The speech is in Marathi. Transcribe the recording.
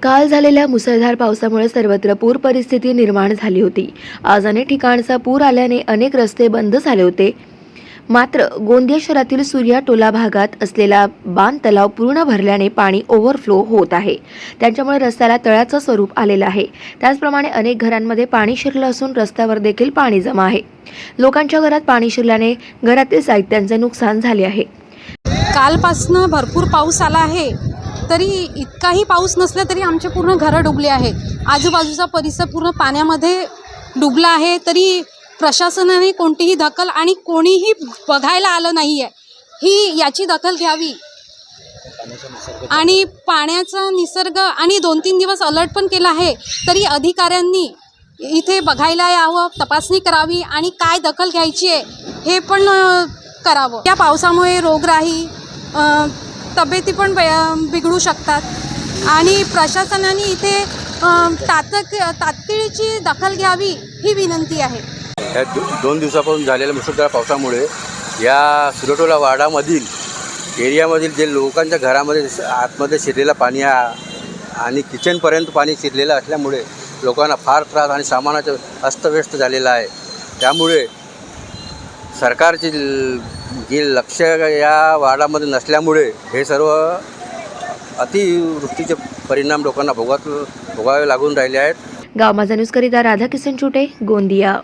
काल झालेल्या मुसळधार पावसामुळे सर्वत्र पूर परिस्थिती निर्माण झाली होती। आज अनेक ठिकाणचा पूर आल्याने अनेक रस्ते बंद झाले होते। मात्र गोंदिया शहरातील सूर्या टोला भागात असलेला बांध तलाव पूर्ण भरल्याने पाणी ओव्हरफ्लो होत आहे। त्याच्यामुळे रस्त्याला तळ्याचं स्वरूप आलेलं आहे। त्याचप्रमाणे अनेक घरांमध्ये पाणी शिरलं असून रस्त्यावर देखील पाणी जमा आहे। लोकांच्या घरात पाणी शिरल्याने घरातील साहित्याचे नुकसान झाले आहे। कालपासनं भरपूर पाऊस आला आहे, तरी इतकाही पाऊस नसला तरी आमचे पूर्ण घरं डुबले आहेत। आजूबाजूचा परिसर पूर्ण पाण्यामध्ये डुबला आहे, तरी प्रशासनाने कोणतीही दखल आणि कोणीही बघायला आलं नाही आहे। ही याची दखल घ्यावी आणि पाण्याचा निसर्ग आणि 2-3 दिवस अलर्ट पण केला आहे, तरी अधिकाऱ्यांनी इथे बघायला यावं, तपासणी करावी आणि काय दखल घ्यायची आहे हे पण करावं। या पावसामुळे रोगराई, तब्येती पण बिघडू शकतात आणि प्रशासनाने इथे तातडीची दखल घ्यावी ही विनंती आहे। या 2 दिवसापासून झालेल्या मुसळधार पावसामुळे या सुरटोला वाडामधील एरियामधील जे लोकांच्या घरामध्ये आतमध्ये शिरलेला पाणी आणि किचनपर्यंत पाणी शिरलेलं असल्यामुळे लोकांना फार त्रास आणि सामानाचं अस्तव्यस्त झालेलं आहे। त्यामुळे सरकारचे जे लक्ष या वाडामध्ये नसल्यामुळे हे सर्व अतिवृष्टीचे परिणाम लोकांना भोगावे लागून राहिले आहेत। गाव माझा न्यूज करिता राधाकिशन चुटे, गोंदिया।